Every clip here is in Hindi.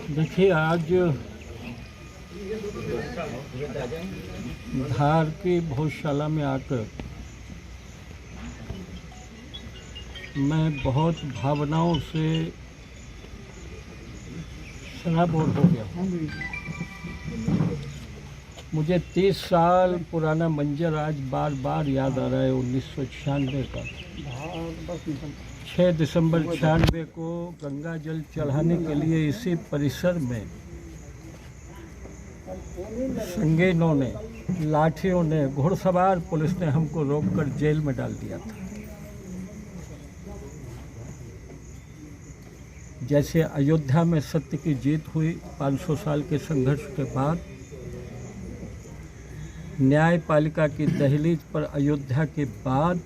देखिए, आज धार की भोजशाला में आकर मैं बहुत भावनाओं से सराबोर हो गया। मुझे 30 साल पुराना मंजर आज बार बार याद आ रहा है। 1996 का 6 दिसंबर 96 को गंगा जल चढ़ाने के लिए इसी परिसर में संगीनों ने, लाठियों ने, घुड़सवार पुलिस ने हमको रोककर जेल में डाल दिया था। जैसे अयोध्या में सत्य की जीत हुई 500 साल के संघर्ष के बाद, न्यायपालिका की दहलीज पर अयोध्या के बाद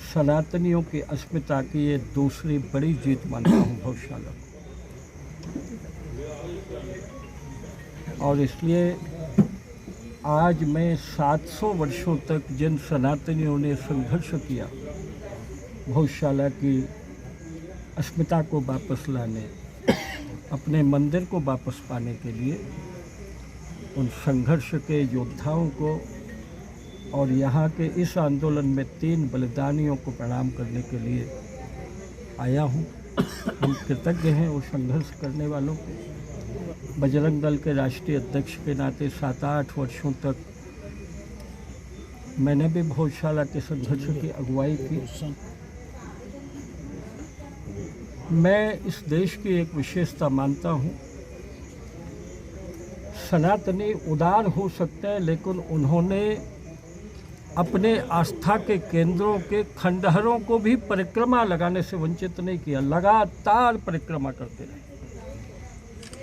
सनातनियों की अस्मिता की ये दूसरी बड़ी जीत मानता हूँ भोजशाला को। और इसलिए आज मैं 700 वर्षों तक जिन सनातनियों ने संघर्ष किया भोजशाला की अस्मिता को वापस लाने, अपने मंदिर को वापस पाने के लिए, उन संघर्ष के योद्धाओं को और यहाँ के इस आंदोलन में 3 बलिदानियों को प्रणाम करने के लिए आया हूँ। हम कृतज्ञ हैं उस संघर्ष करने वालों को। बजरंग दल के राष्ट्रीय अध्यक्ष के नाते 7-8 वर्षों तक मैंने भी भोजशाला के संघर्ष की अगुवाई की। मैं इस देश की एक विशेषता मानता हूँ, सनातनी उदार हो सकते हैं लेकिन उन्होंने अपने आस्था के केंद्रों के खंडहरों को भी परिक्रमा लगाने से वंचित नहीं किया। लगातार परिक्रमा करते रहे,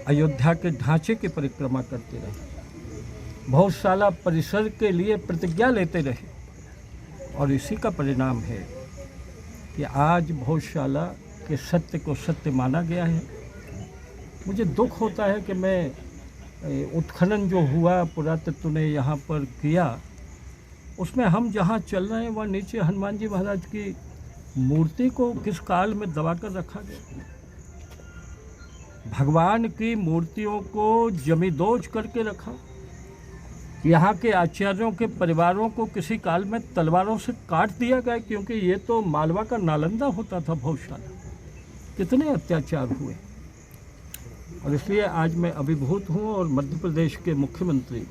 अयोध्या के ढांचे की परिक्रमा करते रहे, भोजशाला परिसर के लिए प्रतिज्ञा लेते रहे। और इसी का परिणाम है कि आज भोजशाला के सत्य को सत्य माना गया है। मुझे दुख होता है कि मैं उत्खनन जो हुआ, पुरातत्व ने यहाँ पर किया, उसमें हम जहाँ चल रहे हैं वहाँ नीचे हनुमान जी महाराज की मूर्ति को किस काल में दबाकर रखा गया। भगवान की मूर्तियों को जमींदोज करके रखा। यहाँ के आचार्यों के परिवारों को किसी काल में तलवारों से काट दिया गया, क्योंकि ये तो मालवा का नालंदा होता था भोजशाला। कितने अत्याचार हुए। और इसलिए आज मैं अभिभूत हूँ और मध्य प्रदेश के मुख्यमंत्री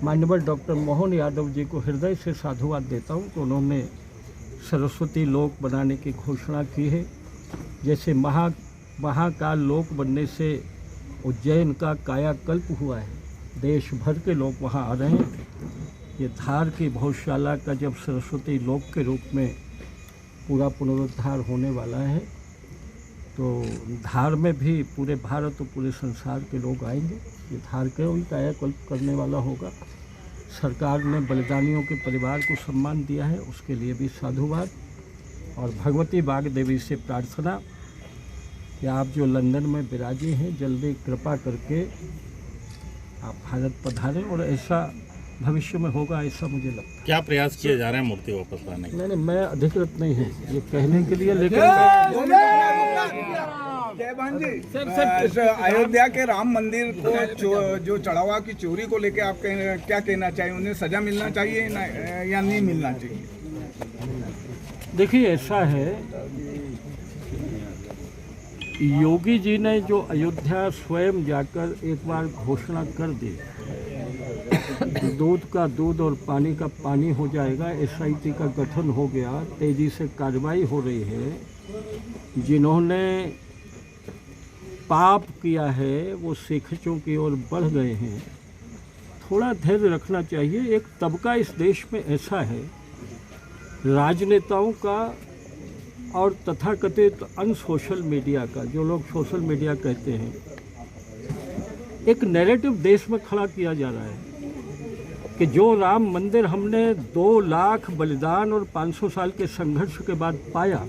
माननीय डॉक्टर मोहन यादव जी को हृदय से साधुवाद देता हूँ कि उन्होंने सरस्वती लोक बनाने की घोषणा की है। जैसे महाकाल लोक बनने से उज्जैन का कायाकल्प हुआ है, देश भर के लोग वहाँ आ रहे हैं। ये धार की भोजशाला का जब सरस्वती लोक के रूप में पूरा पुनरुद्धार होने वाला है, तो धार में भी पूरे भारत और पूरे संसार के लोग आएंगे। ये धार के वही कायाकल्प करने वाला होगा। सरकार ने बलिदानियों के परिवार को सम्मान दिया है, उसके लिए भी साधुवाद। और भगवती बाग देवी से प्रार्थना कि आप जो लंदन में विराजी हैं, जल्दी कृपा करके आप भारत पधारें। और ऐसा भविष्य में होगा, ऐसा मुझे लगता है। क्या प्रयास किए जा रहे हैं मूर्ति वापस लाने के? नहीं, मैं अधिकृत नहीं हूँ ये कहने के लिए, लेकिन जयभान जी, अयोध्या के राम मंदिर को जो चढ़ावा की चोरी को लेकर आप क्या कहना चाहिए? उन्हें सजा मिलना चाहिए या नहीं मिलना चाहिए? देखिए, ऐसा है, योगी जी ने जो अयोध्या स्वयं जाकर एक बार घोषणा कर दी, दूध का दूध और पानी का पानी हो जाएगा, SIT का गठन हो गया, तेजी से कार्रवाई हो रही है। जिन्होंने पाप किया है वो शिक्षकों की ओर बढ़ गए हैं। थोड़ा धैर्य रखना चाहिए। एक तबका इस देश में ऐसा है, राजनेताओं का और तथाकथित अनसोशल मीडिया का, जो लोग सोशल मीडिया कहते हैं, एक नैरेटिव देश में खड़ा किया जा रहा है कि जो राम मंदिर हमने 2 लाख बलिदान और 500 साल के संघर्ष के बाद पाया,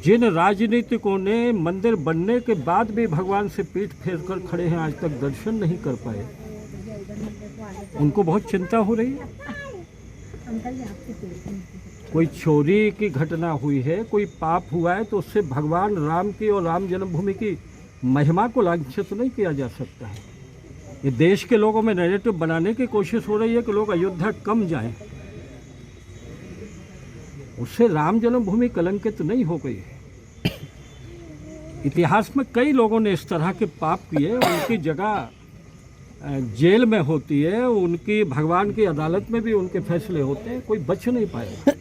जिन राजनीतिकों ने मंदिर बनने के बाद भी भगवान से पीठ फेर कर खड़े हैं, आज तक दर्शन नहीं कर पाए, उनको बहुत चिंता हो रही है। कोई चोरी की घटना हुई है, कोई पाप हुआ है, तो उससे भगवान राम की और राम जन्मभूमि की महिमा को लांछित नहीं किया जा सकता है। ये देश के लोगों में नैरेटिव बनाने की कोशिश हो रही है कि लोग अयोध्या कम जाएं। उससे राम जन्मभूमि कलंकित नहीं हो गई है। इतिहास में कई लोगों ने इस तरह के पाप किए, उनकी जगह जेल में होती है, उनकी भगवान की अदालत में भी उनके फैसले होते हैं, कोई बच नहीं पाएगा।